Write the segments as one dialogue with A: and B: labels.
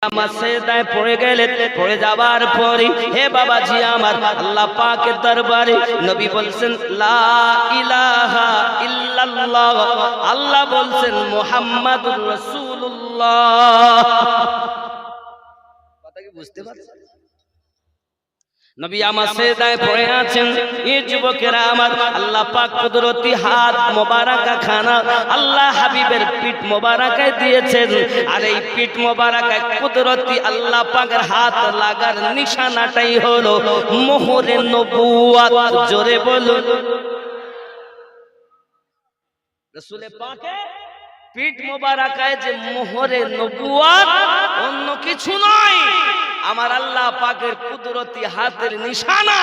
A: আমার সেজদায় পড়ে গেলেন। পড়ে যাবার পরে হে বাবাজি আমার আল্লাহ পাকের দরবারে নবী বলছেন লা ইলাহা ইল্লাল্লাহ, আল্লাহ বলছেন মুহাম্মাদুর রাসূলুল্লাহ। কথা কি বুঝতে পারছেন? নবী আমার সেজদায় পড়ে আছেন। এই যুবকেরা আমার আল্লাহ পাক কুদরতি হাত মোবারকা খানা আল্লাহ হাবিবের পিঠ মোবারকায় দিয়েছেন। আর এই পিঠ মোবারকায় কুদরতি আল্লাহ পাকের হাত লাগার নিশানাটাই হলো মোহরে নবুয়ত। জোরে বলুন রাসূলে পাকের পিঠ মোবারকায় যে মোহরে নবুয়ত, অন্য কিছু নয়, আমার আল্লাহ পাকের কুদরতি হাতের নিশানা,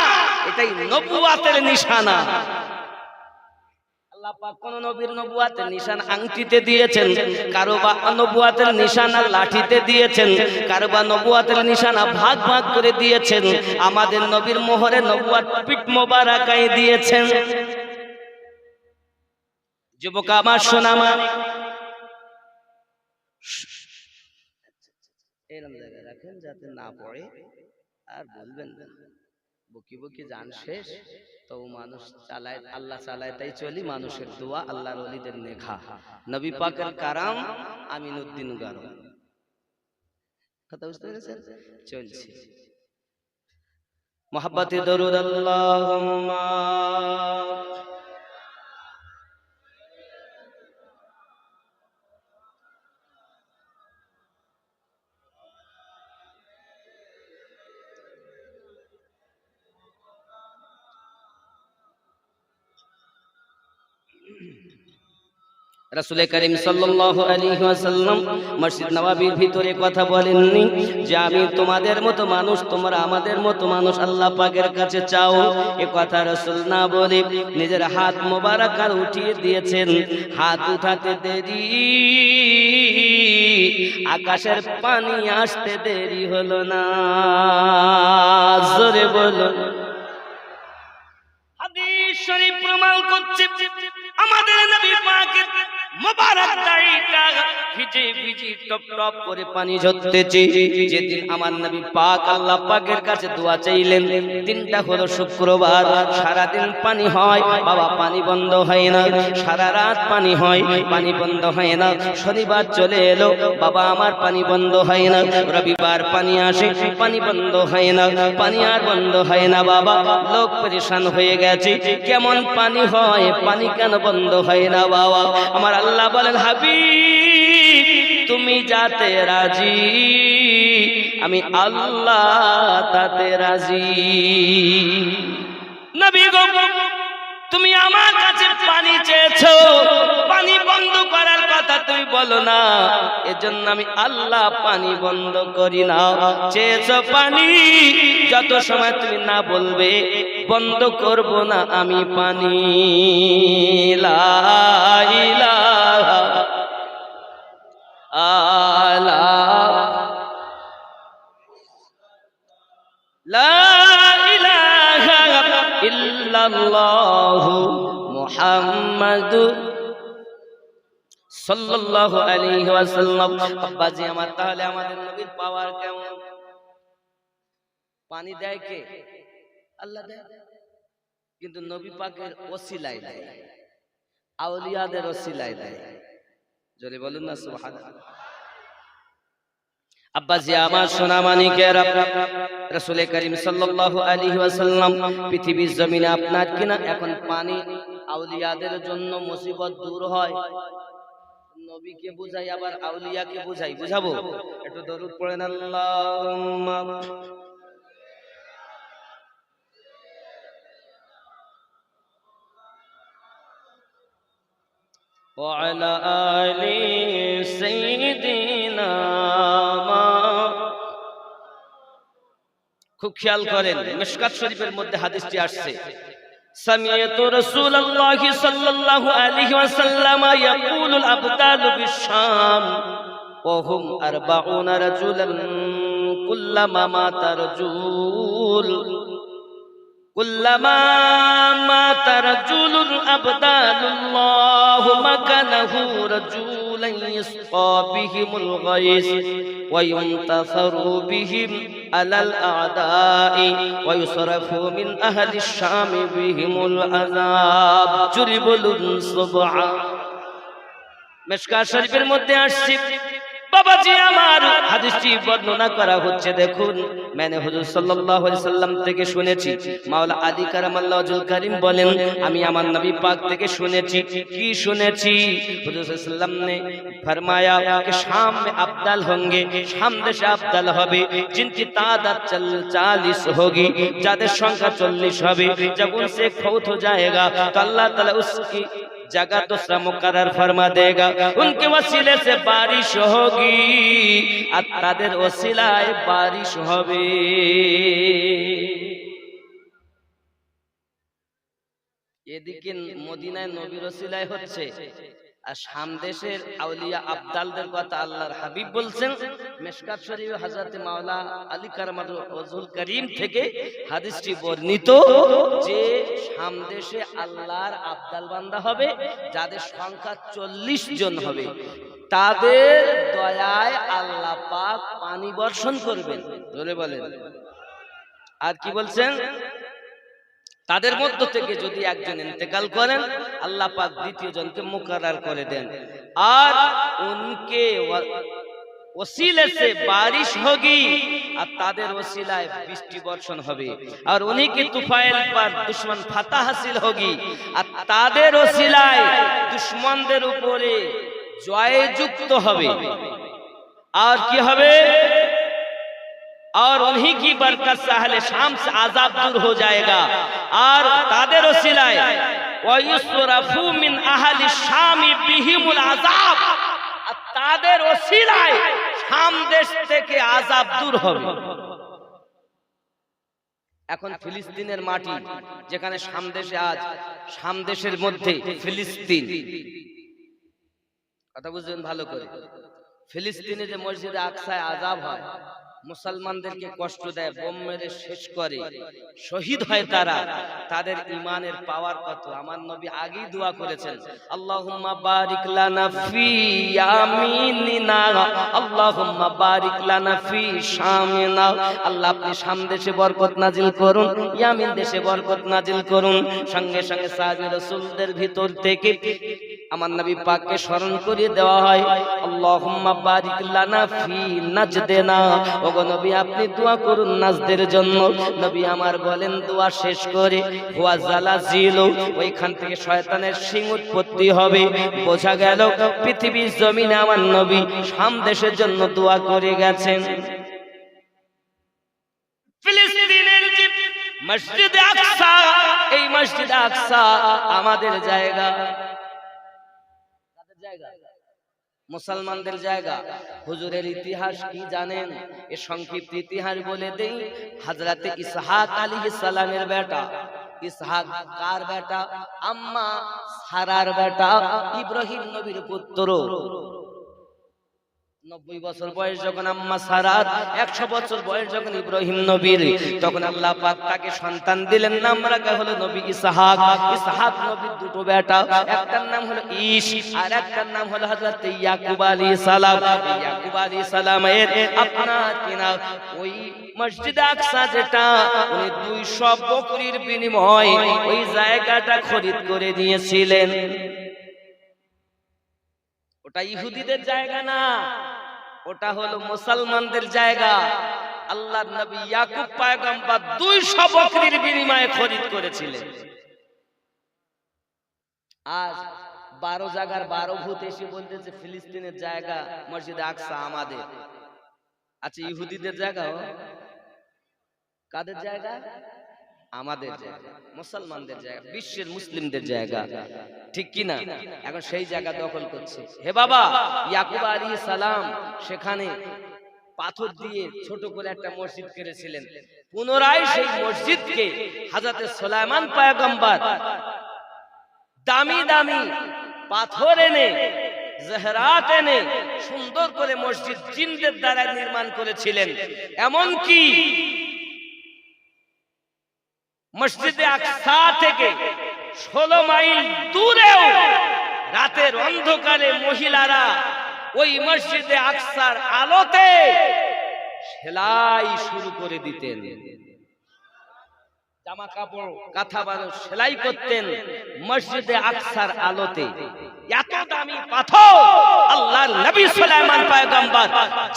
A: এটাই নবুয়তের নিশানা। আল্লাহ পাক কোন নবীর নবুয়তের নিশানা আংটিতে দিয়েছেন, কারো বা নবুয়তের নিশানা লাঠিতে দিয়েছেন, কারো বা নবুয়তের নিশানা ভাগ ভাগ করে দিয়েছেন। আমাদের নবীর মোহরে নবুয়ত পিঠ মোবারকায় দিয়েছেন। যুবক আমার শোনা মানে এরকম জায়গায় রাখেন যাতে না পড়ে আর বলবেন না বকি বকি জান শেষ। তো মানুষ চালায়, আল্লাহ চালায় তাই চলি, মানুষের দোয়া, আল্লাহর ওলিদের নেখা, নবী পাকের কারাম, আমিনুদ্দিন গারো। কথা বুঝতে পেরেছেন? চলছে মোহাব্বতে দরুদ আল্লাহুম্মা রাসূল করিম সাল্লাল্লাহু আলাইহি ওয়াসাল্লাম মসজিদ নববীর ভিতরে কথা বলেননি যে আমি তোমাদের মতো মানুষ, তোমরা আমাদের মতো মানুষ, আল্লাহ পাকের কাছে চাও। এ কথা রাসূল না বলে নিজের হাত মোবারক উঠিয়ে দিয়েছেন। হাত উঠাতে দেরি, আকাশের পানি আসতে দেরি হলো না। জোরে বলুন। হাদিস শরীফ প্রমাণ করছে আমাদের নবী পাকের মোবারক দাড়িটা ভিজে ভিজে টপ টপ করে পানি ঝরতেছে। যেদিন আমার নবী পাক আল্লাহ পাকের কাছে দোয়া চাইলেন, দিনটা হলো শুক্রবার। সারা দিন পানি হয় বাবা, পানি বন্ধ হয় না। সারা রাত পানি হয়, পানি বন্ধ হয় না। শনিবার চলে এলো বাবা, আমার পানি বন্ধ হয় না। রবিবার পানি আসে, পানি বন্ধ হয় না। পানি আর বন্ধ হয় না বাবা। লোক পরেশান হয়ে গেছে, কেমন পানি হয়, পানি কেন বন্ধ হয় না বাবা? আমার আল্লাহ বলেন হাবিব তুমি যাতে রাজি, আমি আল্লাহ তাতে রাজি। নবী গো তুমি আমার কাছে পানি চেয়েছো, পানি বন্ধ করার কথা তুমি বলো না, এজন্য আমি আল্লাহ পানি বন্ধ করি না। চেয়েছো পানি, যত সময় তুমি না বলবে বন্ধ করব না আমি পানি। লা ইলাহা ইল্লাল্লাহু মুহাম্মাদুর সাল্লাল্লাহু আলাইহি ওয়াসাল্লাম। আব্বাজি আমার, তাহলে আমাদের নবীর পাওয়ার কেমন? পানি দেয় কে? আল্লাহ দেয়, কিন্তু নবী পাকের ওসিলায় দেয়, আউলিয়াদের ওসিলায় দেয়। জোরে বলুন না সুবহানাল্লাহ। আব্বাজি আমার সোনা মানিকেরা, রাসূল করিম সাল্লাল্লাহু আলাইহি ওয়াসাল্লাম পৃথিবীর জমিনে আপনার কিনা এখন পানি আউলিয়াদের জন্য মুসিবত দূর হয়। নবীকে বুঝাই আবার আউলিয়াকে বুঝাই, বুঝাবো? একটু দরুদ পড়েন আল্লাহুম্মা ওয়া আলা আলি সাইয়্যিদিনা। খুব খেয়াল করেন, মিশকাত শরীফের মধ্যে হাদিসটি আসছে, সামিআতু রাসূলুল্লাহ সাল্লাল্লাহু আলাইহি ওয়াসাল্লাম ইয়াকুলুল আবদালু বিশ-শাম ওয়া হুম 40 রাজুলান কুল্লামা মাতা রাজুল কুল্লামা মাতা রাজুলুন আবদালুল্লাহু মাকানাহু রাজুল لن يسقى بهم الغيث وينتصر بهم على الأعداء ويصرف من أهل الشام بهم العذاب جرب الصبع মিশকাত শরীফের মধ্যে আসছে বাবাজি আমার হাদিসটি বর্ণনা করা হচ্ছে দেখুন মানে হুজুর সাল্লাল্লাহু আলাইহি সাল্লাম থেকে শুনেছি মাওলা আলী কারামাল্লাহু ওয়াজহুল কারীম বলেন আমি আমার নবী পাক থেকে শুনেছি কি শুনেছি হুজুর সাল্লাল্লাহু আলাইহি ওয়াসাল্লাম ने फरमाया कि शाम में अब्दल होंगे शाम देश अब्दल হবে जिनकी तादाद 40 होगी যাদের সংখ্যা 40 হবে जब उनसे फौत हो जाएगा तो अल्लाह ताला उसकी जगह दूसरा मुकर्रर फरमा देगा उनके वसीले से बारिश होगी আর তাদের ওসিলায় বারিশ হবে এদিকে মদিনায় নবীর ওসিলায় হচ্ছে আর শাম দেশের আউলিয়া আবদালদের কথা আল্লাহর হাবিব বলছেন মিশকাত শরীফে হযরত মাওলা আলী কারামাতুল্লাহ ওয়াজহুল কারীম থেকে হাদিসটি বর্ণিত যে শাম দেশে আল্লাহর আবদাল বান্দা হবে যাদের সংখ্যা 40 জন হবে তাদের দয়ায় আল্লাহ পাক পানি বর্ষণ করবেন জোরে বলেন আর কি বলছেন তাদের মধ্য থেকে যদি একজন ইন্তেকাল করেন আল্লাহ পাক দ্বিতীয় জনকে মুকর্রর করে দেন আর उनके वसीले से बारिश होगी আর তাদের ওসিলায় বৃষ্টি বর্ষণ হবে আর उन्हीं की तुफाइल पर दुश्मन फतह हासिल होगी আর তাদের ওসিলায় দুশমনদের উপরে জয়যুক্ত হবে আর কি হবে और उन्हीं की बरकत से अहले शाम से आजाब दूर हो जाएगा और तादेर वसीलाए वयुसरफु मिन अहली शाम बिहिमुल आजाब तादेर वसीलाए शाम देश থেকে আযাব দূর হবে এখন ফিলিস্তিনের মাটি যেখানে শাম দেশে আজ শাম দেশের মধ্যে ফিলিস্তিন কথা বুঝবেন ভালো করে ফিলিস্তিনে যে মসজিদে আকসায় আযাব হয় মুসলমানদেরকে কষ্ট দেয় বোম মেরে শেষ করে শহীদ হয় তারা তাদের ঈমানের পাওয়ার কত আমার নবী আগেই দোয়া করেছেন আল্লাহুম্মা বারিক লানা ফি ইয়ামিনিনা আল্লাহুম্মা বারিক লানা ফি শামিনা আল্লাহ আপনি শাম দেশে বরকত নাজিল করুন ইয়ামিন দেশে বরকত নাজিল করুন সঙ্গে সঙ্গে সাহাবী রাসূলদের ভিতর থেকে আমার নবী পাককে স্মরণ করিয়ে দেওয়া হয় আল্লাহুম্মা বারিক লানা ফি নাজদিনা ওগো নবী আপনি দোয়া করুন নাজদের জন্য নবী আমার বলেন দোয়া শেষ করে হুয়া জালাজিল ওইখান থেকে শয়তানের সিং উৎপত্তি হবে বোঝা গেল পৃথিবীর জমিনে আমার নবী শাম দেশের জন্য দোয়া করে গেছেন ফিলিস্তিনের যে মসজিদ আকসা এই মসজিদ আকসা আমাদের জায়গা মুসলমানদের জায়গা হুজুরের ইতিহাস কি জানেন এ সংক্ষিপ্ত ইতিহাস বলে দেই হযরত ইসহাক আলাইহিস সালামের বেটা ইসহাক কার বেটা আম্মা সারার বেটা ইব্রাহিম নবীর পুত্র 90 বছর বয়স যখন আম্মা সারার 100 বছর বয়স যখন ইব্রাহিম নবীর তখন আল্লাহ পাক তাকে সন্তান দিলেন নাম রাখা হলো নবী ইসহাক ইসহাক নবীর দুটো বেটা একটার নাম হলো ঈশ আর একটার নাম হলো হযরত ইয়াকুব আলাইহিস সালাম ইয়াকুব আলাইহিস সালামের আপনার কিনা ওই মসজিদ আকসা যেটা উনি 200 বকরির বিনিময়ে ওই জায়গাটা খরিদ করে নিয়েছিলেন ওটা ইহুদিদের জায়গা না ওটা হলো মুসলমানদের জায়গা আল্লাহর নবী ইয়াকুব পয়গম্বর 200 বকরির বিনিময়ে খরিদ করেছিলেন আজ 12 জায়গার 12 ভূত এসে বলতেছে ফিলিস্তিনের জায়গা মসজিদ আকসা আমাদের আচ্ছা ইহুদিদের জায়গা কাদের জায়গা আমাদের জায়গা মুসলমানদের জায়গা বিশ্বের মুসলিমদের জায়গা ঠিক কি না এখন সেই জায়গা দখল করছে হে বাবা ইয়াকুব আলাইহিস সালাম সেখানে পাথর দিয়ে ছোট করে একটা মসজিদ করেছিলেন পুনরায় সেই মসজিদকে হযরত সুলাইমান পয়গম্বর দামি দামি পাথর এনে জহরাত এনে সুন্দর করে মসজিদ জিনদের দ্বারা নির্মাণ করেছিলেন এমন কি মসজিদে আকসা থেকে 16 মাইল দূরেও রাতের অন্ধকারে মহিলারা ওই মসজিদে আকসার আলোতে সেলাই শুরু করে দিতেন, জামা কাপড় কাঁথা বানানো সেলাই করতেন মসজিদে আকসার আলোতে। এত দামি পাথর আল্লাহর নবী সুলাইমান পয়গম্বর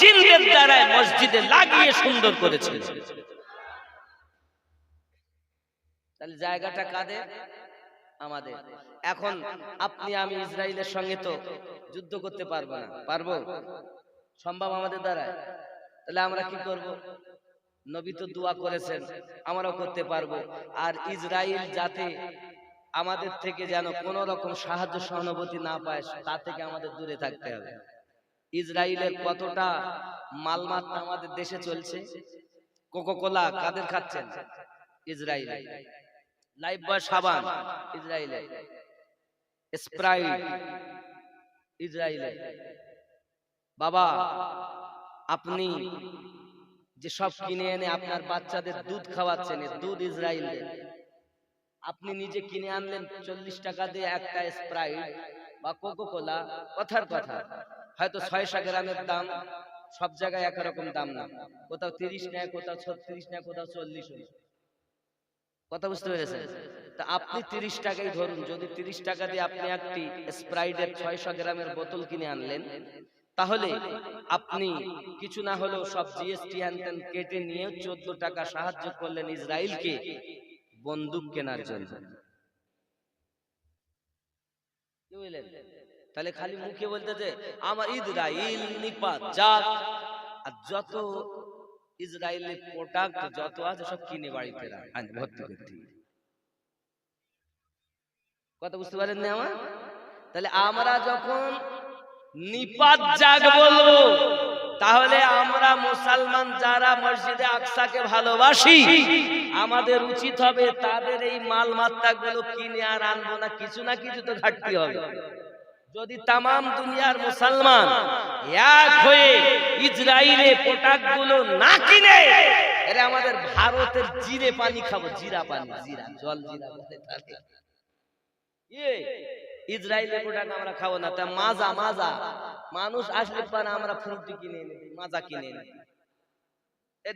A: জিনদের দ্বারা মসজিদে লাগিয়ে সুন্দর করেছেন। তাহলে জায়গাটা কাদের? আমাদের। এখন আপনি আমি ইসরায়েলের সঙ্গে তো যুদ্ধ করতে পারবো না, পারবো? সম্ভব আমাদের দ্বারা? তাহলে আমরা কি করব? নবী তো দোয়া করেছেন, আমরাও করতে পারবো। আর ইসরায়েল যাতে আমাদের থেকে যেন কোন রকম সাহায্য সহানুভূতি না পায়, তা থেকে আমাদের দূরে থাকতে হবে। ইসরায়েলের কতটা মালমাত্রা আমাদের দেশে চলছে। কোকোকোলা কাদের খাচ্ছেন? ইসরায়েল। লাইফ বয় সাবান ইসরায়েলে, স্প্রাইট ইসরায়েলে। বাবা, আপনি যে সব কিনে এনে আপনার বাচ্চাদের দুধ খাওয়াচ্ছেন, দুধ ইসরায়েলের। আপনি নিজে কিনে আনলেন 40 টাকা দিয়ে একটা স্প্রাইট বা কোকোকোলা, কথার কথা হয়তো 600 গ্রামের দাম, সব জায়গায় একরকম দাম না, কোথাও 30 নেয়, কোথাও 36 নেয়, কোথাও 40। কথা বুঝতে পেরেছেন? তা আপনি 30 টাকাই ধরুন, যদি 30 টাকা দিয়ে আপনি একটি স্প্রাইটের 600 গ্রামের বোতল কিনে আনলেন, তাহলে আপনি কিছু না হলেও সব জিএসটি হ্যান কেটে নিয়ে 14 টাকা সাহায্য করলেন ইসরায়েলকে বন্দুক কেনার জন্য। তাহলে খালি মুখে বলতে যে আমার ইসরায়েল নিপাত যাক, আর যত ইসরায়েলের প্রোডাক্ট যত আছে সব কিনে বাড়িতে ভর্তি করতে। কথা বুঝতে পারেন না আমার? তাহলে আমরা যখন নিপাত জাগ বলবো, তাহলে আমরা মুসলমান যারা মসজিদে আকসাকে ভালোবাসি, আমাদের উচিত হবে তাদের এই মালমাত্রা গুলো কিনে আর আনবো না, কিছু না কিছু তো ঘাটতি হবে। যদি তামাম দুনিয়ার মুসলমান এক হয়ে ইসরায়েলের প্রোডাক্ট গুলো না কিনে, এর আমাদের ভারতের জিরে পানি খাবো, জিরা পানি, জিরা জল, জিরা ইসরায়েলের প্রোডাক্ট আমরা খাবো না। তা মাজা, মাজা মানুষ আসলে পারে আমরা ফ্রুটি কিনে এনে দিই, মাজা কিনে এনে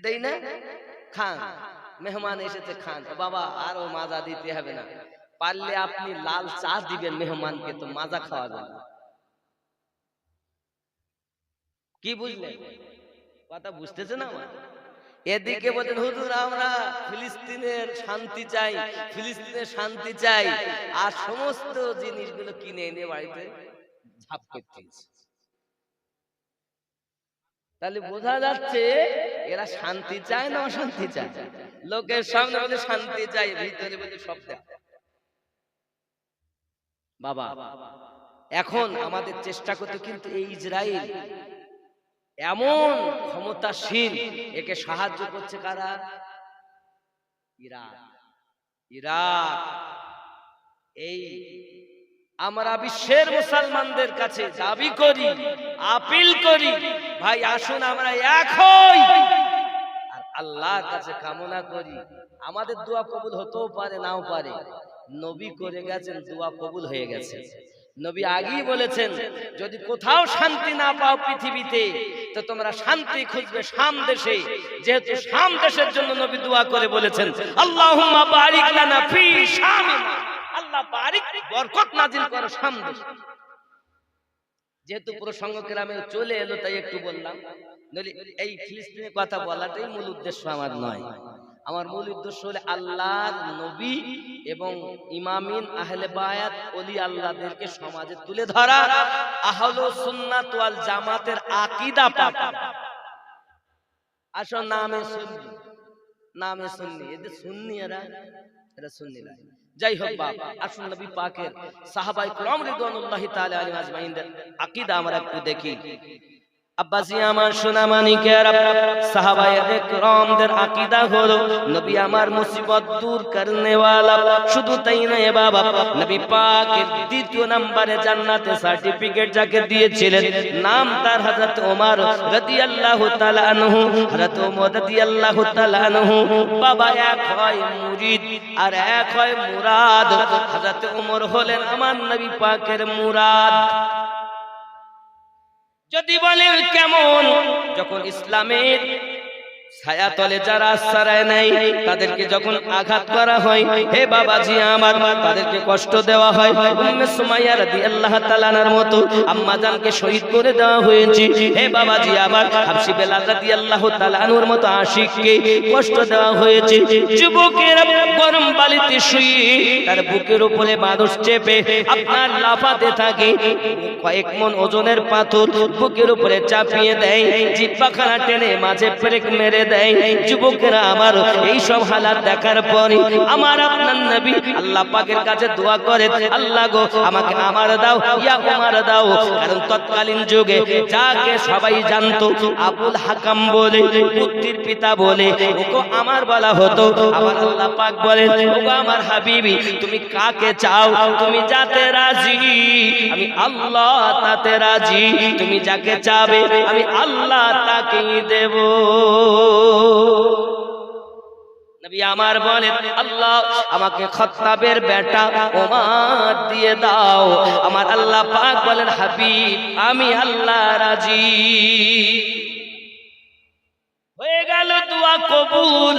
A: দেই না, খান। মেহমান এসেছে, খান। বাবা আরো মাজা দিতে হবে না, পারলে আপনি লাল চা দিবেন মেহমানকে, তো মাজা খাওয়াবেন। কি বুঝলেন? কথা বুঝতেছে না? এদিকে বলেন হুজুর আমরা ফিলিস্তিনের শান্তি চাই, ফিলিস্তিনের শান্তি চাই, আর সমস্ত জিনিসগুলো কিনে এনে বাড়িতে ঝাপ করতে। তাহলে বোঝা যাচ্ছে এরা শান্তি চায় না অশান্তি চায়। লোকের সামনে বলে শান্তি চাই, ভিতরে বলে সব দেয়। বাবা, এখন আমাদের চেষ্টা করতে, কিন্তু এই ইসরায়েল এমন ক্ষমতাশীল, একে সাহায্য করছে কারা? ইরাক। ইরাক। এই আমরা বিশ্বের মুসলমানদের কাছে দাবি করি, আপিল করি, ভাই আসুন আমরা এক হই আর আল্লাহর কাছে কামনা করি। আমাদের দোয়া কবুল হতেও পারে, নাও পারে। নবী করে গেছেন, দোয়া কবুল হয়ে গেছে। নবী আগেই বলেছেন, যদি কোথাও শান্তি না পাও পৃথিবীতে, তো তোমরা শান্তি খুঁজবে শাম দেশে। যেহেতু শাম দেশের জন্য নবী দোয়া করে বলেছেন, আল্লাহুম্মা বারিক লানা ফি শাম, আল্লাহ বারিক, বরকত নাজিল করো শাম দেশে। যেহেতু প্রসঙ্গ গ্রামে চলে এলো, তাই একটু বললাম। নইলে এই ফিলিস্তিনের কথা বলাটাই মূল উদ্দেশ্য আমার নয়। আমার মূল উদ্দেশ্য হলো আল্লাহর নবী এবং ইমামিন আহলে বায়াত ওলি আল্লাহদেরকে সমাজে তুলে ধরা, আহলুস সুন্নাত ওয়াল জামাতের আকীদা পাকা। আসল নামে সুন্নি, নামে সুন্নি, এদের সুন্নি, এরা সুন্নি না। যাই হোক বাবা, আসুন নবী পাকের সাহাবায়ে কিরাম রিদওয়ানুল্লাহি তাআলা আলাইহিম আজমাইনদের আকীদা আমরা একটু দেখি। আব্বাসি আমার সোনা মানিকেরা, সাহাবায়ে কেরামদের আকীদা হলো নবী আমার মুসিবত দূর করনে ওয়ালা। শুধু তাই নয় বাবা, নবী পাকের দ্বিতীয় নম্বরে জান্নাতে সার্টিফিকেট যাকে দিয়েছিলেন, নাম তার হযরত ওমর রাদিয়াল্লাহু তাআলা আনহু। হযরত ওমর রাদিয়াল্লাহু তাআলা আনহু বাবা এক হয় মুরিদ আর এক হয় মুরাদ। হযরত ওমর হলেন আমার নবী পাকের মুরাদ। যদি বলেন কেমন, যখন ইসলামের ছায়াতলে যারা আশ্রয় নেয় তাদেরকে যখন আঘাত করা হয়, হে বাবাজি আমার, তাদেরকে কষ্ট দেওয়া হয়। উম্মে সুমাইয়া রাদিয়াল্লাহু তাআলা আনহার মতো আম্মা জানকে শহীদ করে দেওয়া হয়েছে। হে বাবাজি আমার, হাবশী বেলাল রাদিয়াল্লাহু তাআলা আনহুর মতো আশিককে কষ্ট দেওয়া হয়েছে। যুবকেরা গরম বালিতে শুয়ে তার বুকের উপরে বাদুশ চেপে আপনার লাফাতে থাকে, কয়েক মন ওজনের পাথর বুকের উপরে চাপিয়ে দেয়, জিহ্বাখানা টেনে মাঝে ব্রেক মেরে দেয়। যুবকেরা আমার, এই সব হালাত দেখার পরে আমার আপনার নবী আল্লাহ পাকের কাছে দোয়া করে, আল্লাহ গো আমাকে আমার দাও, ইয়া উমার দাও। কারণ তৎকালীন যুগে যাকে সবাই জানতো আবুল হাকাম বলে, পুত্রের পিতা বলে, ওকে আমার বলা হতো। আমার আল্লাহ পাক বলেন, ওগো আমার হাবিবি, তুমি কাকে চাও, তুমি যাতে রাজি আমি আল্লাহ তাতে রাজি, তুমি যাকে চাবে আমি আল্লাহ তাকেই দেব। নবী আমার বলেন, আল্লাহ আমাকে খাত্তাবের বেটা ওমর দিয়ে দাও। আমার আল্লাহ পাক বলেন, হাবিব আমি আল্লাহ রাজি। হয়ে গেল দোয়া কবুল।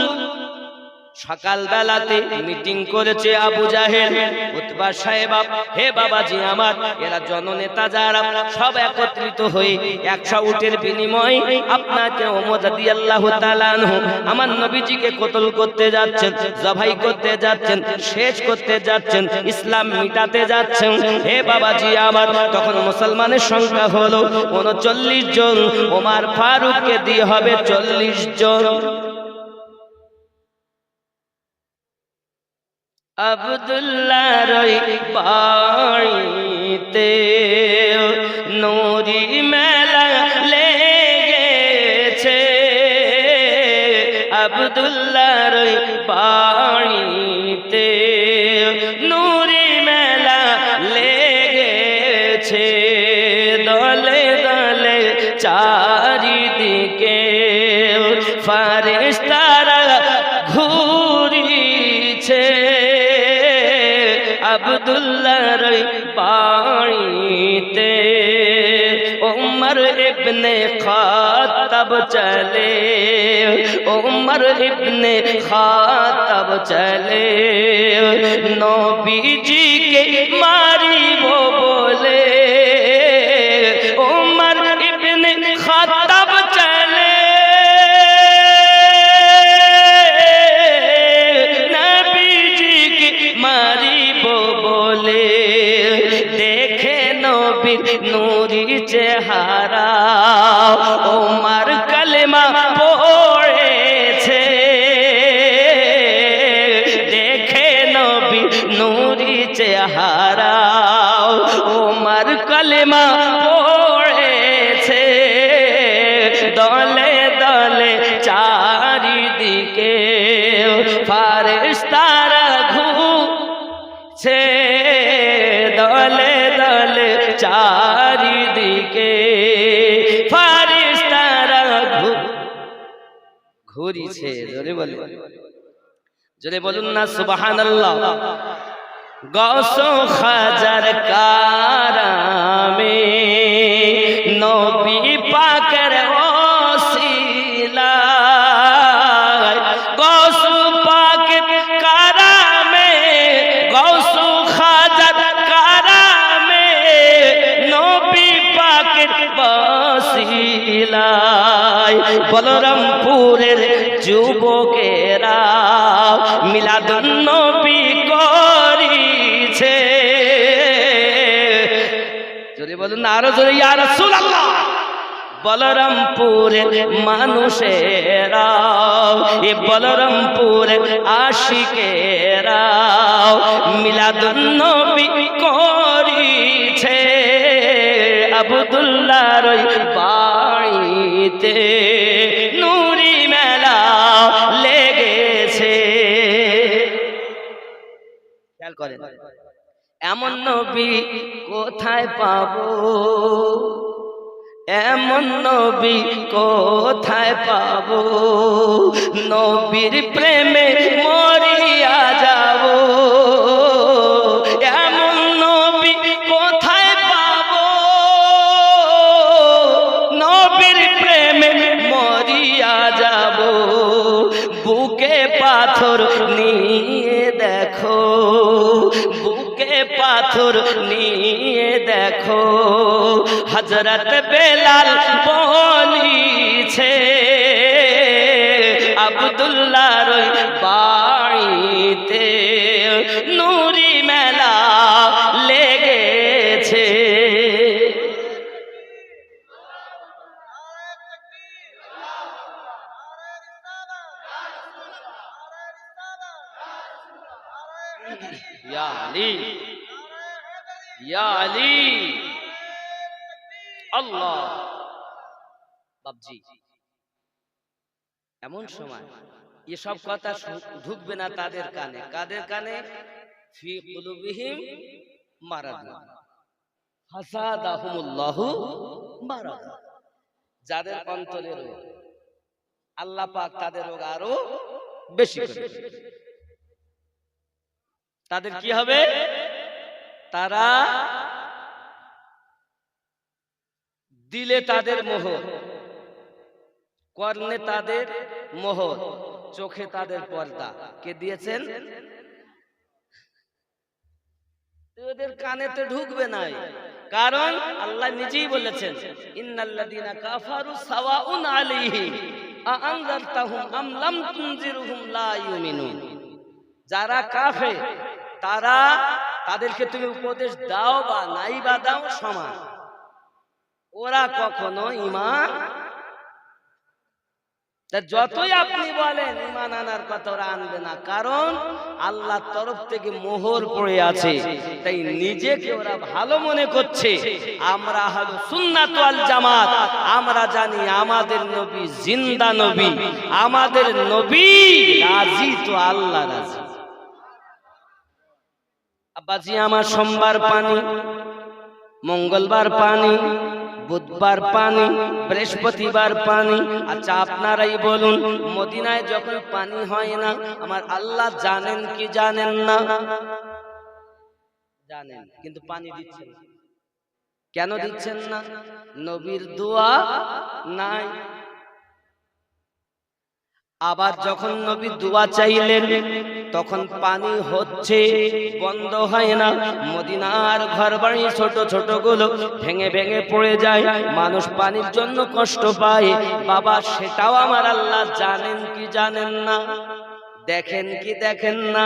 A: সকাল বেলাতে মিটিং করেছে আবু জাহেল, উতবা সাহেব, হে বাবাজি আমার, এরা জননেতা যারা সব একত্রিত হয়ে 100 উটের বিনিময়ে আপনাকে ওমর রাদিয়াল্লাহু তাআলা আনহু আমার নবীজিকে কতল করতে যাচ্ছেন, জবাই করতে যাচ্ছেন, শেষ করতে যাচ্ছেন, ইসলাম মিটাতে যাচ্ছেন। হে বাবাজি আমার, তখন মুসলমানের সংখ্যা হলো 39 জন, ওমর ফারুককে দিয়ে হবে 40 জন। আব্দুল্লাহর বাড়িতে নূরি মেলা লেগেছে, আব্দুল্লাহর বাড়িতে নূরি মেলা লেগেছে। দলে দলে চারিদিকে ফারেশতারা ঘুরিছে, আব্দুল্লাহর বাড়িতে ওমর ইবনে খাত্তাব চলে, ওমর ইবনে খাত্তাব চলে, নবীজিকে মারিব বলে ওমর ইবনে খাত্তাব চলে, নবীজিকে মারিব বলে। দেখে নবীর নূরি চেহারা ওমর কালেমা পড়েছে, দেখে নবীর নূরি চেহারা ওমর কালেমা পড়েছে। দলে দলে চারিদিকে ফারেশতারা ঘুরছে, দলে দলে চারিদিকে ফারেশতারা ঘুরিছে। জোরে বলুন, জোরে বলুন না সুবহানাল্লাহ। গৌসো খাজার কারামে নবী পাকের ওসিলায়, গৌসো পাকের কারামে, গৌসো খাজার কারামে নবী পাকের ওসিলায়। বলরামপুরের যুবকেরা মিলাদুন নবী করিছে, জোরে বলুন না আরো জোরে, ইয়া রাসূলুল্লাহ। বলরামপুরের মানুষেরা, এ বলরামপুরের আশিকেরা মিলাদুন নবী করিছে, আব্দুল্লাহর বাড়িতে নূরি মেলা লেগেছে। খেয়াল করেন, এমন নবী কোথায় পাবো, এমন নবী কোথায় পাবো, নবীর প্রেমে মরিয়া যাব, এমন নবী কোথায় পাবো, পাথর নিয়ে দেখো, বুকে পাথর নিয়ে দেখো, হযরত বেলাল বলিছে আব্দুল্লাহর বাড়িতে নূরি মেলা লেগেছে। ইয়া আলী, ইয়া আলী, আল্লাহ। বাবজি, এমন সময় এসব কথা ঢুকবে না তাদের কানে। কাদের কানে? ফি কুলুবিহিম মারাদ ফাসাদাহুমুল্লাহু মারাদ। যাদের অন্তরে রোগ, আল্লাহ পাক তাদের রোগ আরো বেশি করে। তাদের কি হবে? তারা দিলে তাদের মোহর, কর্ণে তাদের মোহর, চোখে তাদের পর্দা। কে দিয়েছেন? ওদের কানেতে ঢুকবে না, কারণ আল্লাহ নিজেই বলেছেন ইন্নাল্লাযীনা কাফারু সাওয়াউন আলাইহিম আআনযারতাহুম আম লাম তুনজিরহুম লা ইউমিনুন। যারা কাফের তারা, তাদেরকে তুমি উপদেশ দাও বা নাই বা দাও সমান, ওরা কখনো ঈমান, যতই আপনি বলেন ঈমান আনার কথা, ওরা আনবে না, কারণ আল্লাহর তরফ থেকে মোহর পড়ে আছে। তাই নিজেকে ওরা ভালো মনে করছে। আমরা হলো সুন্নাত ওয়াল জামাত, আমরা জানি আমাদের নবী জিন্দা নবী, আমাদের নবী রাজি তো আল্লাহ রাজি। আব্বাজি আমার সোমবার পানি, মঙ্গলবার পানি, বুধবার পানি, বৃহস্পতিবার পানি। আচ্ছা আপনারাই বলুন, মদিনায় যখন পানি হয় না, আমার আল্লাহ জানেন কি জানেন না? জানেন, কিন্তু পানি দিচ্ছেন। কেন দিচ্ছেন না? নবীর দোয়া নাই। আবার যখন নবী দোয়া চাইলেন তখন পানি হচ্ছে, বন্ধ হয় না। মদিনার ঘরবাড়ি ছোট ছোট গুলো ভেঙে ভেঙে পড়ে যায়, মানুষ পানির জন্য কষ্ট পায়। বাবা সেটাও আমার আল্লাহ জানেন কি জানেন না? দেখেন কি দেখেন না?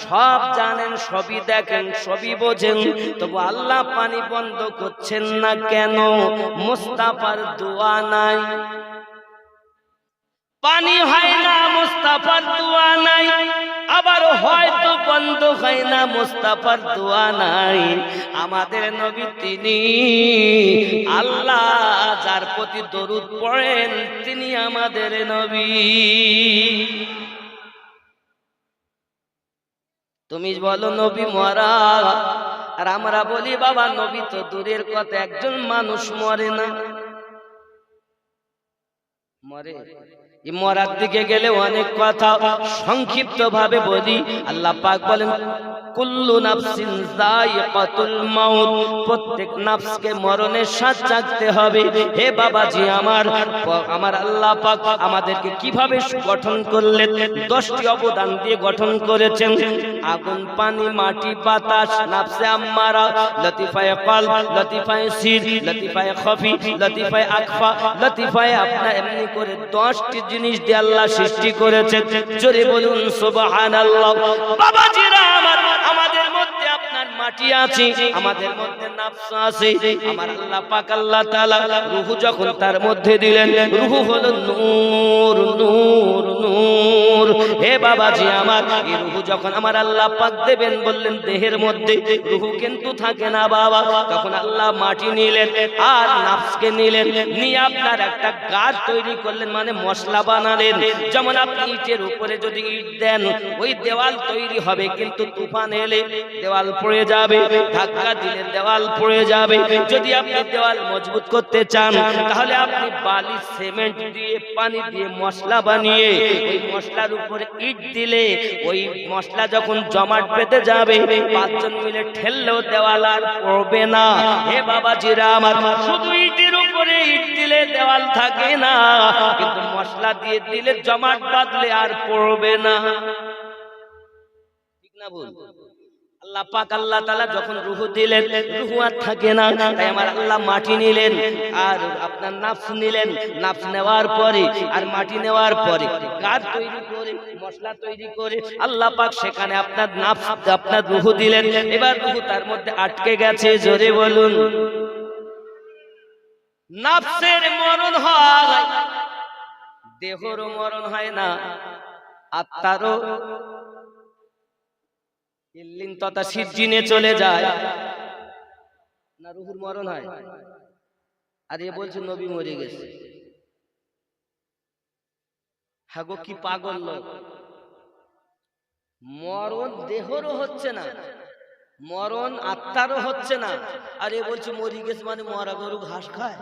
A: সব জানেন, সবই দেখেন, সবই বোঝেন, তবু আল্লাহ পানি বন্ধ করছেন না কেন? মুস্তাফার দোয়া নাই, পানি হয় না, মুস্তাফার দোয়া নাই। আবার হয়তো বন্ধ হয় না, মুস্তাফার দোয়া নাই। আমাদের নবী তিনি আল্লাহ যার প্রতি দরুদ পড়েন তিনি আমাদের নবী। তুমি বলো নবী মরা, আর আমরা বলি বাবা নবী তো দূরের কথা, একজন মানুষ মরে না। মরে, মরার দিকে গেলে অনেক কথা, সংক্ষিপ্ত ভাবে বলি। আল্লাহ পাক বলেন কুল্লু নাফসিন যায়িকাতুল মাউত, প্রত্যেক নফসকে মরণের স্বাদ চাখতে হবে। হে বাবাজি আমার, আমার আল্লাহ পাক আমাদেরকে কিভাবে গঠন করলেন? 10টি অবদান দিয়ে গঠন করেছেন। আগুন, পানি, মাটি, বাতাস, নফসে আম্মারা, লতিফায়ে কলব, লতিফায়ে সির, লতিফায়ে খফি, লতিফায়ে আকফা, লতিফায়ে আপনা, এমনি করে 10টি জিনিস দিয়ে আল্লাহ সৃষ্টি করেছেন। জোরে বলুন সুবহানাল্লাহ। বাবাজিরা আমার, আমাদের মধ্যে আপনার মাটি আছে, আমাদের মধ্যে নফস আছে। আমার আল্লাহ পাক আল্লাহ তাআলা রূহ যখন তার মধ্যে দিলেন, রূহ হলো নূর, নূর, নূর। হে বাবাজি আমার, এই রূহ যখন আমার আল্লাহ পাক দেবেন, বললেন দেহের মধ্যে, রূহ কিন্তু থাকে না বাবা। তখন আল্লাহ মাটি নিলেন আর নফসকে নিলেন, নিয়ে আপনার একটা গাছ তৈরি করলেন, মানে মশলা বানালেন। যেমন আপনি ইটের উপরে যদি ইট দেন, ওই দেওয়াল তৈরি হবে, কিন্তু তুফান এলে দেওয়াল পড়ে যাবে, ধাক্কা দিলে দেওয়াল পড়ে যাবে। যদি আপনি দেওয়াল মজবুত করতে চান, তাহলে আপনি বালি, সিমেন্ট দিয়ে, পানি দিয়ে মশলা বানিয়ে ওই মশলার উপরে ইট দিলে, ওই মশলা যখন জমাট বেঁধে যাবে, 5 জন মিলে ঠেললেও দেওয়াল আর পড়বে না। হে বাবাজিরা আমার, শুধু ইটের উপরে ইট দিলে দেওয়াল থাকে না, কিন্তু মশলা দিয়ে দিলে জমাট বাঁধলে আর পড়বে না। না ভুল? আল্লাহ পাক আল্লাহ তাআলা যখন রূহ দিলেন, রূহ আর থাকে না, তাই আমার আল্লাহ মাটি নিলেন আর আপনার নাফস নিলেন। নাফস নেওয়ার পরে আর মাটি নেওয়ার পরে গাছ তৈরি করে, মশলা তৈরি করে আল্লাহ পাক সেখানে আপনার নাফস আপনার রূহ দিলেন। এবার রূহ তার মধ্যে আটকে গেছে। জোরে বলুন। নাফসের মরণ হয়, দেহেরও মরণ হয় না, আত্মারও ইল্লিন তথা সিজ্জিনে চলে যায় না, রূহুর মরণ হয়। আর এ বলছে নবী মরে গেছে। হ্যাঁ গো, কি পাগল লোক! মরণ দেহেরও হচ্ছে না, মরণ আত্মারও হচ্ছে না, আর এ বলছে মরে গেছে, মানে মরা গরু ঘাস খায়।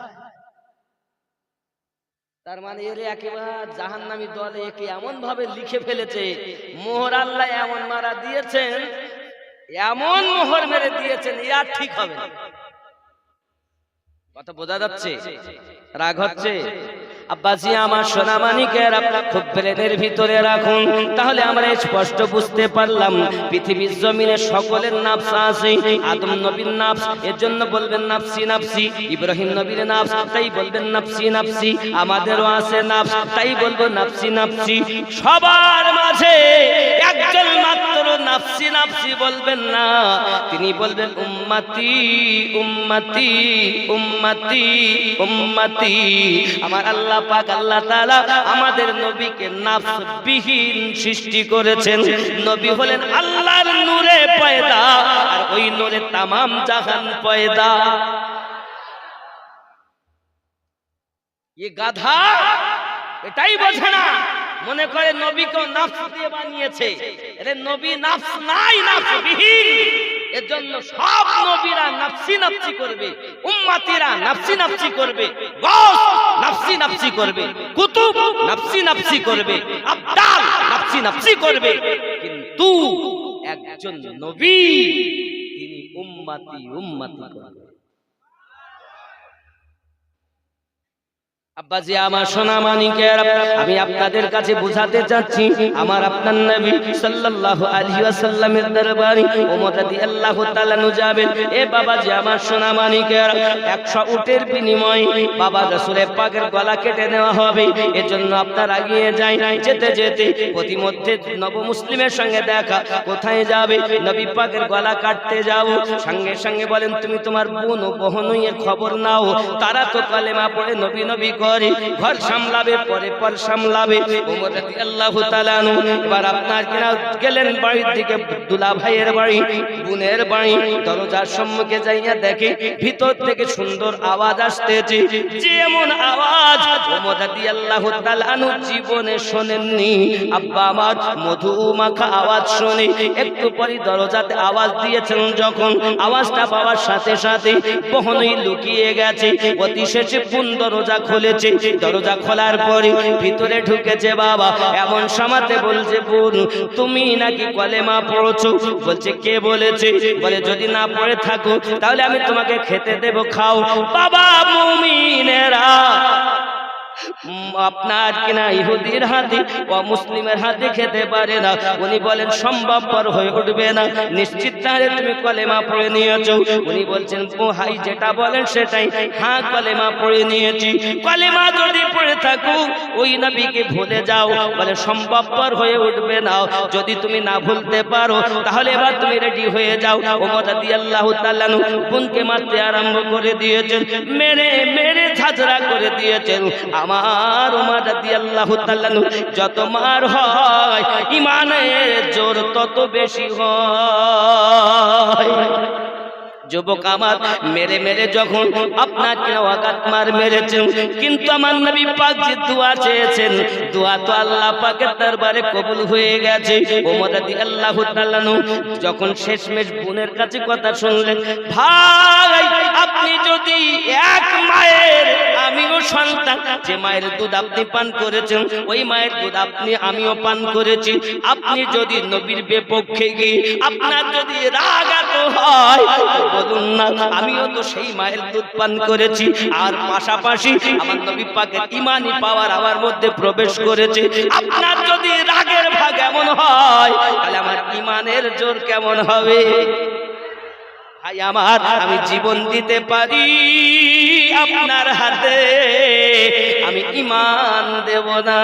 A: তার মানে এর একেবারে জাহান্নামী দলে একে এমন ভাবে লিখে ফেলেছে, মোহর আল্লাহ এমন মারা দিয়েছেন, এমন মোহর মেরে দিয়েছেন, আর ঠিক হবে না। কথা বোঝা যাচ্ছে? রাগ হচ্ছে? আব্বাজি আমার সোনা মানিকের আপনার খুব ব্রেনের ভিতরে রাখুন, তাহলে আমরা স্পষ্ট বুঝতে পারলাম পৃথিবীর জমিনে সকলের নাফস আছে। আদম নবীর নাফস, এর জন্য বলবেন নাফসি নাফসি। ইব্রাহিম নবীর নাফস, তাই বলবেন নাফসি নাফসি। আমাদেরও আছে নাফস, তাই বলবো নাফসি নাফসি। সবার মাঝে একজন মাত্র নাফসি নাফসি বলবেন না, তিনি বলবেন উম্মতি উম্মতি উম্মতি উম্মতি। আমার আল্লাহ পাক আল্লাহ তাআলা আমাদের নবীকে নাফস বিহীন সৃষ্টি করেছেন। নবী হলেন আল্লাহর নূরে পয়দা, আর ওই নূরে তামাম জাহান পয়দা। এই গাধা এটাই বোঝে না, মনে করে নবীকে নাফস দিয়ে বানিয়েছে। আরে নবী নাফস নাই, নাফস বিহীন। এর জন্য সব নবীরা নাফসি নাফসি করবে, উম্মতিরা নাফসি নাফসি করবে, গাউস নাফসি নাফসি করবে, কুতুব নাফসি নাফসি করবে, আবদাল নাফসি নাফসি করবে। কিন্তু একজন নবী তিনি উম্মতি উম্মতি করবে। আব্বাজি আমার সোনা মানিকের, আমি আপনাদের কাছে বোঝাতে চাচ্ছি, আমার আপনার নবী সাল্লাল্লাহু আলাইহি ওয়াসাল্লামের দরবারে ওমর রাদিয়াল্লাহু তাআলা নু যাবেন। এ বাবাজি আমার সোনা মানিকের, 100 উটের বিনিময়ে বাবা রাসূলের পাকের গলা কেটে নেওয়া হবে। এজন্য আপনারা এগিয়ে যাই। যেতে যেতে প্রতিমধ্যে নব মুসলিমের সঙ্গে দেখা, কোথায় যাবে? নবী পাকের গলা কাটতে যাও। সঙ্গে সঙ্গে বলেন তুমি তোমার বোন ও বহনইয়ের খবর নাও, তারা তো কালেমা পড়ে নবী নবী ঘর সামলাবে, পরে পর সামলাবে। ওমর রাদিয়াল্লাহু তাআলা এবার আপনার কিনা গেলেন বাড়ির দিকে, দুলা ভাইয়ের বাড়ি, বোনের বাড়ি। দরজার সম্মুখে যাইয়া দেখে ভিতর থেকে সুন্দর আওয়াজ আসতেছে, যেমন আওয়াজ ওমর রাদিয়াল্লাহু তাআলা জীবনে শোনেননি। আব্বা আমার মধু মাখা আওয়াজ শুনে একটু পরে দরজাতে আওয়াজ দিয়েছেন। যখন আওয়াজটা পাওয়ার সাথে সাথে বহনই লুকিয়ে গেছে। অতি শেষে বোন দরজা খুলেছে। দরজা খোলার পরে ভিতরে ঢুকেছে বাবা। এমন সমাতে বলছে, বোন তুমি নাকি কলেমা পড়ছো? বলছে কে বলেছে? বলে যদি না পড়ে থাকো তাহলে আমি তোমাকে খেতে দেব, খাও। বাবা মুমিনেরা, আপনার কিনা ইহুদির হাতে ও মুসলিমের হাতে খেতে পারে না। উনি বলেন সম্ভবপর হয়ে উঠবে না, নিশ্চিত তাহলে তুমি কলেমা পড়ে নিয়েছো? উনি বলছেন ও হাই যেটা বলেন সেটাই। হ্যাঁ কলেমা পড়ে নিয়েছি। কলেমা যদি পড়ে থাকো ওই নবীকে ভুলে যাও। বলে সম্ভবপর হয়ে উঠবে না, যদি তুমি না ভুলতে পারো তাহলে এবার তুমি রেডি হয়ে যাও। ওমর রাদিয়াল্লাহু তাআলা বোনকে মারতে আরম্ভ করে দিয়েছেন, মেরে মেরে ঝাঁঝরা করে দিয়েছেন। আমার ওমর রাদিয়াল্লাহু তাআলা যত মার হয় ঈমানের জোর তত বেশি হয়। যুবক আমার মেরে মেরে যখন আপনাকে আঘাত মার মেরেছেন, কিন্তু আমার নবী পাক যে দোয়া চেয়েছেন, দোয়া তো আল্লাহ পাকের দরবারে কবুল হয়ে গেছে। ওমর রাদিয়াল্লাহু তাআলা যখন শেষমেশ বোনের কাছে কথা শুনলেন, ভাই আপনি যদি এক মায়ের, আমিও সন্তান, যে মায়ের দুধ আপনি পান করেছেন ওই মায়ের দুধ আমিও পান করেছি, আপনি যদি নবীর বিপক্ষে গিয়ে আপনার যদি রাগ এত হয় বলুন না, আমিও তো সেই মায়ের দুধ পান করেছি, আর পাশাপাশি আমার নবী পাকের ঈমানি পাওয়ার আমার মধ্যে প্রবেশ করেছে। আপনার যদি রাগের ভাগে কেমন হয়, তাহলে আমার ইমানের জোর কেমন হবে? ভাই আমার, আমি জীবন দিতে পারি আপনার হাতে, আমি ঈমান দেব না।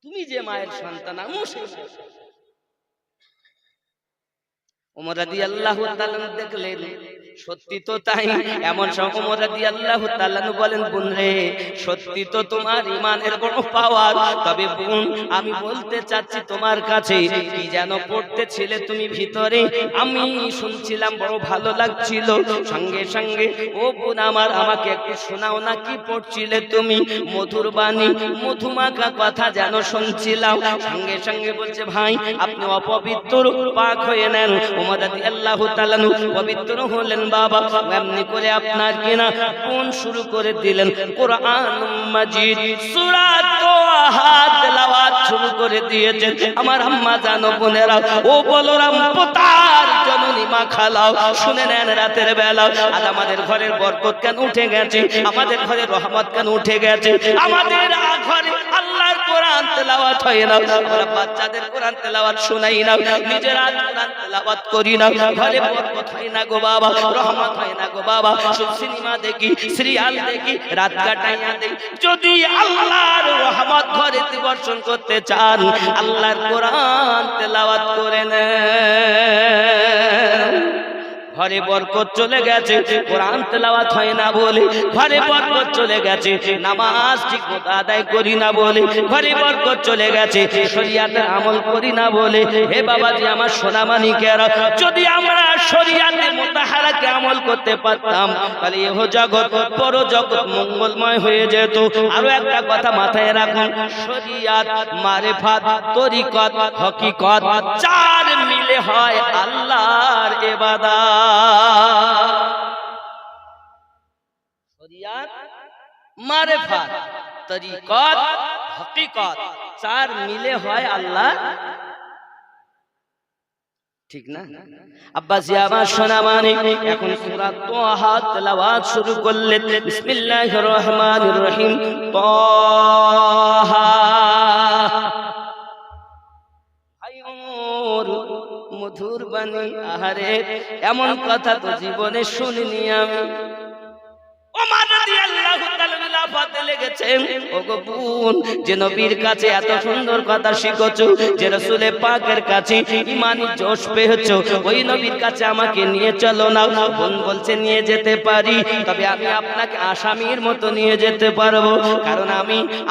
A: তুমি যে মায়ের সন্তান, আমিও সেই ওমর রাদিয়াল্লাহু তাআলা দেখলেন সত্যি তো তাই। এমন সময় ওমর রাদিয়াল্লাহু তাআলা বলেন, বোন রে, সত্যি তো তোমার ইমানের বড় পাওয়ার, তবে বোন আমি বলতে চাচ্ছি তোমার কাছে, কি যেন পড়তেছিলে তুমি ভিতরে, আমি শুনছিলাম বড় ভালো লাগছিল। সঙ্গে সঙ্গে ও বোন আমার, আমাকে একটু শোনাও না, কি পড়ছিলে তুমি? মধুর বাণী, মধুমাখা কথা যেন শুনছিলাম। সঙ্গে সঙ্গে বলছে, ভাই আপনি অপবিত্র, পাক হয়ে নেন। ওমর রাদিয়াল্লাহু তাআলা পবিত্র হলেন বাবা। এমনি করে আপনার কিনা কোন শুরু করে দিলেন কোরআন মাজিদ, সূরা তাহা তেলাওয়াত শুরু করে দিয়েছেন। আমার আম্মা জানো বোনেরা, ও বলরাম পোতার জননী মা খালাও, শুনে নেন রাতের বেলা আজ আমাদের ঘরের বরকত কেন উঠে গেছে, আমাদের ঘরে রহমত কেন উঠে গেছে, আমাদের ঘরে আল্লাহর কোরআন তেলাওয়াত হয় না, আমরা বাচ্চাদের কোরআন তেলাওয়াত শোনাই না, নিজেরা কোরআন তেলাওয়াত করি না, ঘরে বরকত হয় না গো বাবা, রহমত হয় না গো বাবা। সব সিনেমা দেখি, সিরিয়াল দেখি, রাত কাটাইয়া দেখি। যদি আল্লাহর রহমত ঘরে বর্ষণ করতে চান, আল্লাহর কোরআন তেলাওয়াত করে নেন। ঘরে বরকত চলে গেছে, কোরআন তেলাওয়াত হয় না বলে, ঘরে বরকত চলে গেছে, নামাজ ঠিকমতো আদায় করি না বলে, ঘরে বরকত চলে গেছে, শরীয়তের আমল করি না বলে। হে বাবাজি আমার সোনামানিকেরা, যদি আমরা শরীয়তের মুতাহারাকে আমল করতে পারতাম, তাহলে ইহ জগৎ পর জগৎ মঙ্গলময় হয়ে যেত। আরো একটা কথা মাথায় রাখুন, শরীয়ত, মারিফাত, তরিকত, হকিকত চার মিলে হয় আল্লাহর ইবাদত। শরীয়ত, মারিফাত, তরিকত, হকিকত চার মিলে হয় আল্লাহ, ঠিক না? আব্বাসি আমার সোনা মানে, এখন সূরা তাহা তেলাওয়াত শুরু করলেন। বিসমিল্লাহির রহমানির রহিম। তাহা, মধুর বাণী, আহারে এমন কথা তো জীবনে শুনিনি আমি। ওমর রাদিয়াল্লাহু তাআলা লাফাতে লেগেছেন, ওগো বোন, যে নবীর কাছে এত সুন্দর কথা শিখেছো, যে রাসূলে পাকের কাছে ঈমানি জোশ পেয়েছো, ওই নবীর কাছে আমাকে নিয়ে চলো না। বোন বলছে, নিয়ে যেতে পারি, তবে আমি আপনাকে আসামির মতো নিয়ে যেতে পারবো, কারণ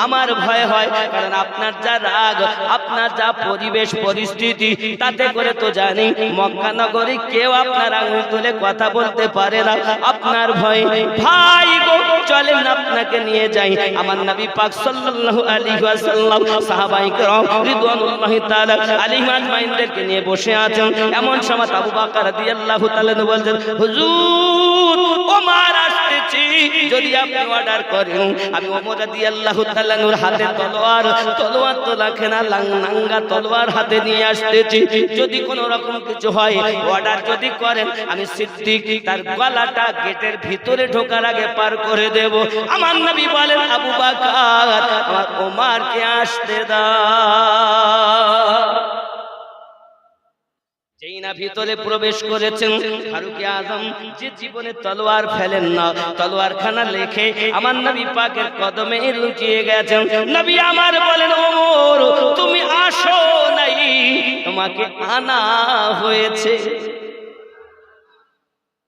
A: আমার ভয় হয়, কারণ আপনার যা রাগ, আপনার যা পরিবেশ পরিস্থিতি, তাতে করে তো জানি মক্কা নগরী কেউ আপনার আঙুল তুলে কথা বলতে পারে না। আপনার ভয়, ভাই গো চলেন আপনাকে নিয়ে যাই। আমার নবী পাক সাল্লাল্লাহু আলাইহি ওয়াসাল্লাম সাহাবায়ে কেরাম রিদওয়ানুল্লাহি তাআলা আলাইহিম আজমাইনদেরকে নিয়ে বসে আছেন। এমন সময় আবু বকর রাদিয়াল্লাহু তাআলা বলেন, হুজুর ওমর আসতেছি, যদি আপনি অর্ডার করেন আমি ওমর রাদিয়াল্লাহু তাআলার হাতে তলোয়ার তো রাখে না, নাঙ্গা তলোয়ার হাতে নিয়ে আসতেছি। যদি কোনো রকম কিছু হয়, অর্ডার যদি করেন, আমি সিদ্দিক তার গলাটা গেটের ভিতরে ঢোকার আগে পার করে দেব। আমার নবী বলেন, আবু বকর আমার ওমরকে আসতে দাও। যেই না ভিতরে প্রবেশ করেছেন, ফারুক আজম যে জীবনে তলোয়ার ফেলেন না, তলোয়ার খানা লেখে আমার নবী পাকের কদমে লুকিয়ে গেছেন। নবী আমার বলেন, ওমর তুমি আসো নাই, তোমাকে আনা হয়েছে।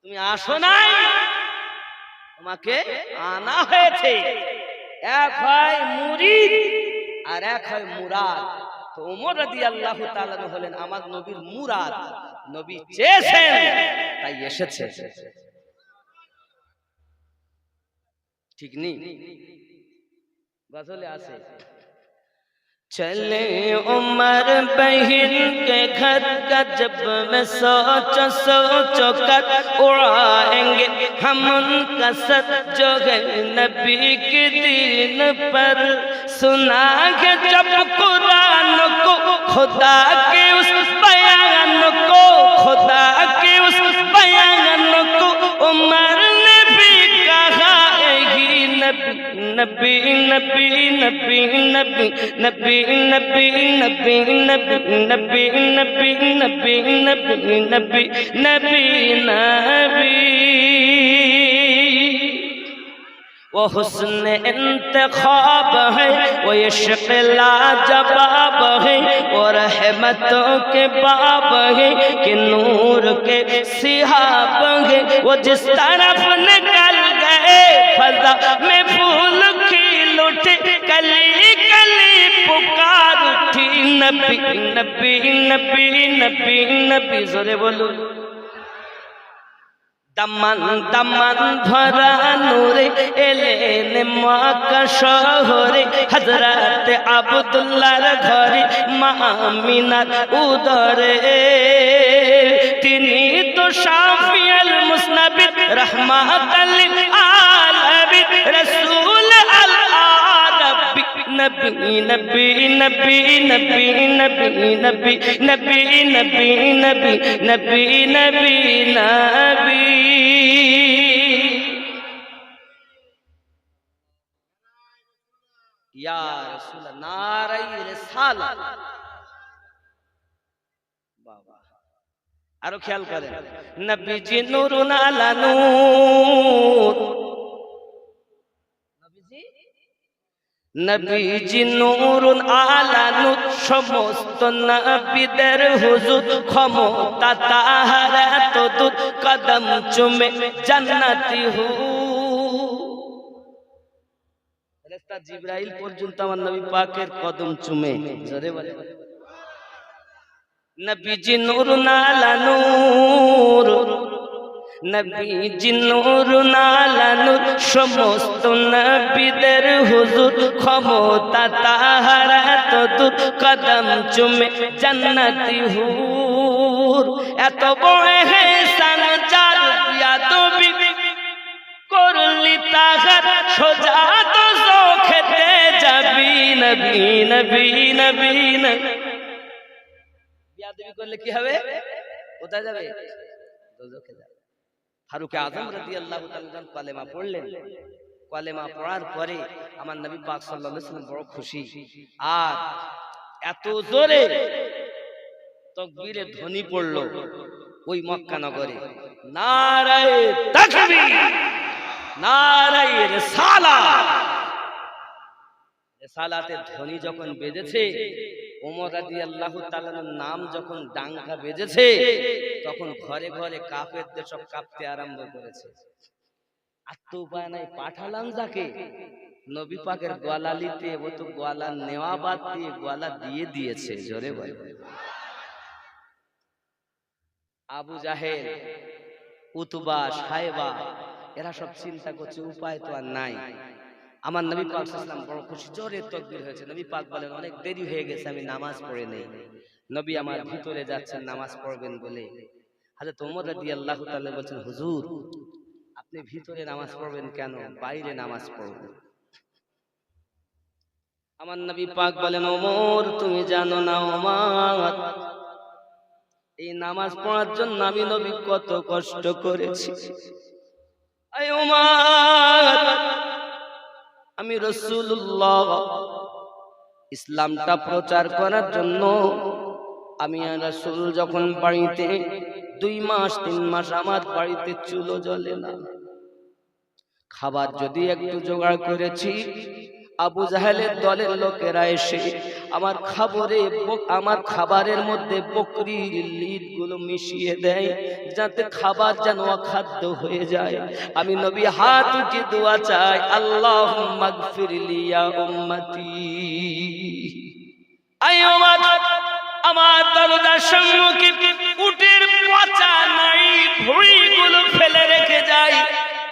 A: তুমি আসো নাই, তোমাকে আনা হয়েছে। এক হয় মুরিদ আর এক হয় মুরাদ। তো ওমর রাদিয়াল্লাহু তাআলা হলেন আমার নবীর মুরাদ, নবী চেয়েছেন তাই এসেছে, ঠিক নেই? গজলে আছে, चले उमर बहन के घर का जब मैं सोचो सोचो कर उड़ाएंगे हम उनका सच जो है नबी के दिन पर। सुना है जब कुरान को खुदा के उस बयान को, खुदा के उस बयान को उमर ने भी कहा, নবী নবী নবী নবী নবী নবী নবী নবী নবী নবী নবী নবী নবী নবী वो हुस्न इंतखाब है, वो इश्क लाजवाब है, वो रहमतों के बाब है कि नूर के सिहाब है। वो जिस तरफ निकल गए फजा में फूल खिल उठे, कली कली पुकार उठी। नबी नबी नबी नबी नबी जोरे बोलो। दमन दमन भरा नूरे एलेन मक्का शहरे, हजरत अब्दुल्लाहर घरे মা আমিনার উদরে। তিনি তো শাফিউল মুসনাবিদ রাহমাতাল লিল আলামিন রাসূল আল আরবি নবী নবী নবী নবী নবী নবী নবী নবী নবী নবী নবী নবী। ইয়া রাসূলুল্লাহ নারাই রিসালাত। বাবা আরো খেয়াল করেন, নবীজি নূরুন আলা নূর, নবীজি নূরুন আলা নূর, সমস্ত নবীদের হুজুর, ক্ষমতা তাহার এত দূর, কদম চুমে জান্নাতি হুর। ফেরেশতা জিবরাইল পর্যন্ত আমার নবী পাকের কদম চুমে। জোরে বলে নবীজি নূরুন আলা নূর, নবীজি নূরুন আলা নূর, সমস্ত নবীদের হুজুর, ক্ষমতা তাহার এত দূর, কদম চুমে জান্নাতি হুর। এত বড় ihsan যার বিয়াদবি করলি তাহার সোজা তো চোখেতে যাবি। নবী নবী নবী নবী। বিয়াদবি করলে কি হবে? কোথায় যাবে? দোজখে যাবে। ফারুক আজম রাদিয়াল্লাহু তাআলা কালেমা পড়লেন। কালেমা পড়ার পরে আমার নবী পাক সাল্লাল্লাহু আলাইহি ওয়াসাল্লাম বড় খুশি। আর এত জোরে তাকবীরের ধ্বনি পড়ল ওই মক্কা নগরে, নারায়ে তাকবীর, নারায়ে রিসালাত। রিসালাতের ধ্বনি যখন বেজেছে, ওমর রাদিয়াল্লাহু তাআলার নাম যখন ডাঙ্কা বেজেছে, তখন ঘরে ঘরে কাফেরদের সব কাঁপতে আরম্ভ করেছে। আর তো উপায় নাই, পাঠালাম যাকে নবী পাকের গলা নিতে, ও তো গলা নেওয়া বাদ দিয়ে গলা দিয়ে দিয়েছে। জোরে বলে আবু জাহেল, উতবা, সাইবা, এরা সব চিন্তা করছে উপায় তো আর নাই। আমার নবী পাক সাল্লাল্লাহু আলাইহি ওয়াসাল্লাম বড় খুশি, জোরে তাকবীর হয়েছে। নবী পাক বলেন অনেক দেরি হয়ে গেছে, আমি নামাজ পড়ে নেই। নবী আমার ভিতরে যাচ্ছেন নামাজ পড়বেন বলে। হযরত ওমর রাদিয়াল্লাহু তাআলা বলেন, হুজুর আপনি ভিতরে নামাজ পড়বেন কেন, বাইরে নামাজ পড়বেন। আমার নবী পাক বলেন, ওমর তুমি জানো না ওমর, এই নামাজ পড়ার জন্য আমি নবী কত কষ্ট করেছি। আয় ওমর, আমি রাসূলুল্লাহ ইসলামটা প্রচার করার জন্য আমি রাসূল যখন বাড়িতে 2 মাস 3 মাস আমার বাড়িতে চুলো জ্বলে না, খাবার যদি একটু জোগাড় করেছি, আবু জাহেলের দলের লোকেরা এসে আমার খাবারের মধ্যে বকরির লিড গুলো মিশিয়ে দেয়, যাতে খাবার যেন অখাদ্য হয়ে যায়। আমি নবী হাত উঠিয়ে দোয়া চাই, আল্লাহুম্মা গফিরলি ইয়া উম্মতি। আয় আমার দরজার সম্মুখে উটের পচা নাই ভুঁড়িগুলো ফেলে রেখে যায়,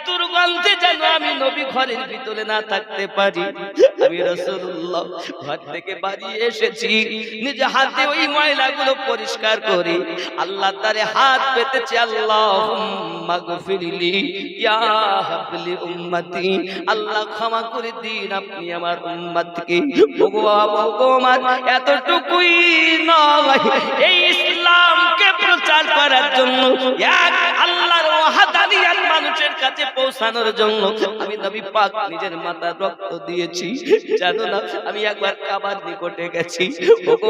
A: দুর্গন্ধে যেন আমি নবী ঘরের ভিতরে না থাকতে পারি। আমি রাসূলুল্লাহ ঘর থেকে বাড়ি এসেছি, নিজে হাতে ওই ময়লাগুলো পরিষ্কার করে আল্লাহ তারে হাত পেতেছি, আল্লাহুম্মা গফিরলি ইয়া হাবলি উম্মতি, আল্লাহ ক্ষমা করে দিন আপনি আমার উম্মতকে। ভগবান এতটুকুই নয়, এই ইসলামকে প্রচার করার জন্য এক আল্লাহর ওয়াহদানিয়ত মানুষের কাছে পৌঁছানোর জন্য আমি নবী পাক নিজের মাথার রক্ত দিয়েছি। জানো না, আমি একবার কাবার নিকটে গেছি,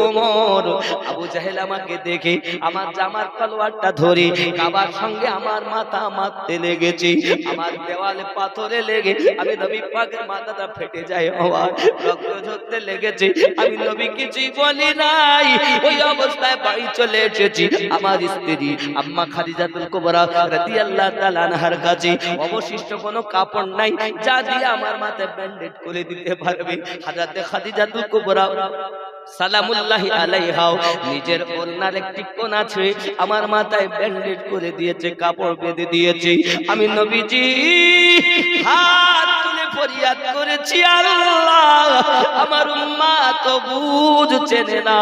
A: ওমর আবু জাহেল আমাকে দেখে আমার জামার তলোয়ারটা ধরে কাবার সঙ্গে আমার মাথা মারতে লেগেছি। আমার দেওয়ালে পাথরে লেগে আমি নবী পাকের মাথাটা ফেটে যায়, আমার রক্ত ঝরতে লেগেছে। আমি নবী কিছুই বলি নাই, ওই অবস্থায় বাড়ি চলে এসেছি। আমার স্ত্রী আম্মা খাদিজাতুল কুবরা রাদিয়াল্লাহু তাআলা আনহার কাছে অবশিষ্ট কোনো কাপড় নাই যা দিয়ে আমার মাথায় ব্যান্ডেজ করে দিতে পারবে। হযরতে খাদিজাতুল কুবরা সালামুল্লাহি আলাইহা নিজের ওড়নার একটি কোনা ছুঁয়ে আমার মাথায় ব্যান্ডেজ করে দিয়েছে, কাপড় বেঁধে দিয়েছে। আমি নবীজি হাত তুলে ফরিয়াদ করেছি, আল্লাহ আমার উম্মাত তো বুঝছে না,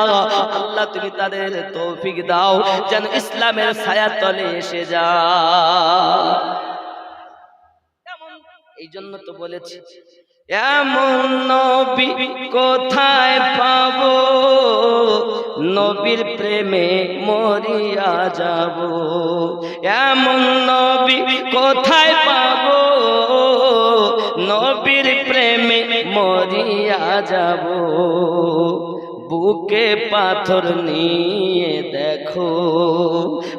A: আল্লাহ তুমি তাদের তৌফিক দাও যেন ইসলামের ছায়ার তলে এসে যায়। এই জন্য তো বলেছি এমন নবী কোথায় পাবো, নবীর প্রেমে মরিয়া যাব। এমন নবী কোথায় পাবো, নবীর প্রেমে মরিয়া যাব। বুকে পাথর নিয়ে দেখো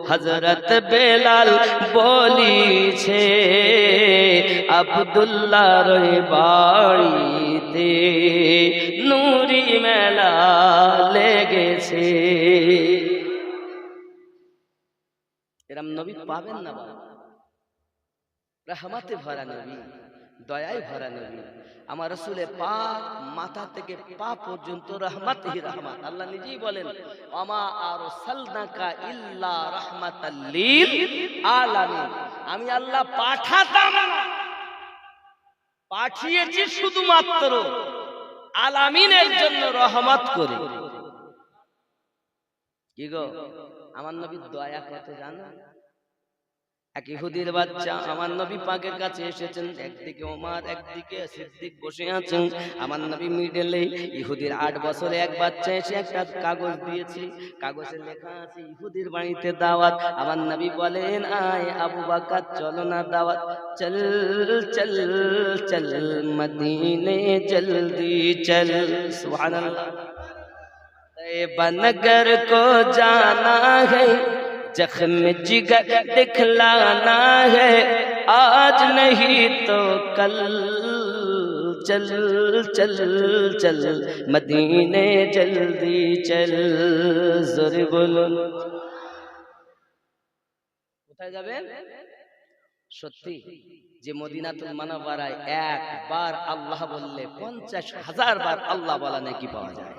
A: হযরত বেলাল বলিছে, আব্দুল্লাহর বাড়িতে নূরি মেলা লেগেছে। এরম নবী পাবেন না বাবা, রহমতে ভরা নবী, দয়ায় ভরা নবী। আমার রাসূলের পাক মাথা থেকে পা পর্যন্ত রহমতই রহমত। আল্লাহ নিজেই বলেন ওমা আরসালনাকা ইল্লা রাহমাতাল লিল আলামিন। আমি আল্লাহ পাঠাতাম না, পাঠিয়েছি শুধুমাত্র আলামিনের জন্য রহমত করে। কি গো আমার নবীর দয়া কত জানো? এক ইহুদির বাচ্চা আমার নবী পাকের কাছে এসেছেন, একদিকে ওমর একদিকে সিদ্দিক বসে আছেন, আমার নবী মিডলে। ইহুদির 8 বছরে এক বাচ্চা এসে একটা কাগজ দিয়েছে, কাগজে লেখা আছে ইহুদির বাড়িতে দাওয়াত। আমার নবী বলেন আয় আবু বকর চলো না দাওয়াত, চল চল চল মদিনে জলদি চল। সুবহানাল্লাহ। बनगर को जाना है, जख्म जिगर दिखलाना है, आज नहीं तो कल चल चल चल मदीने जल्दी चल। जोरे बोलুন কোথায় যাবেন? সত্যি যে মদিনাতুল মুনাওয়ারায় একবার আল্লাহ বললে 50,000 বার আল্লাহ বলা নাকি পাওয়া যায়।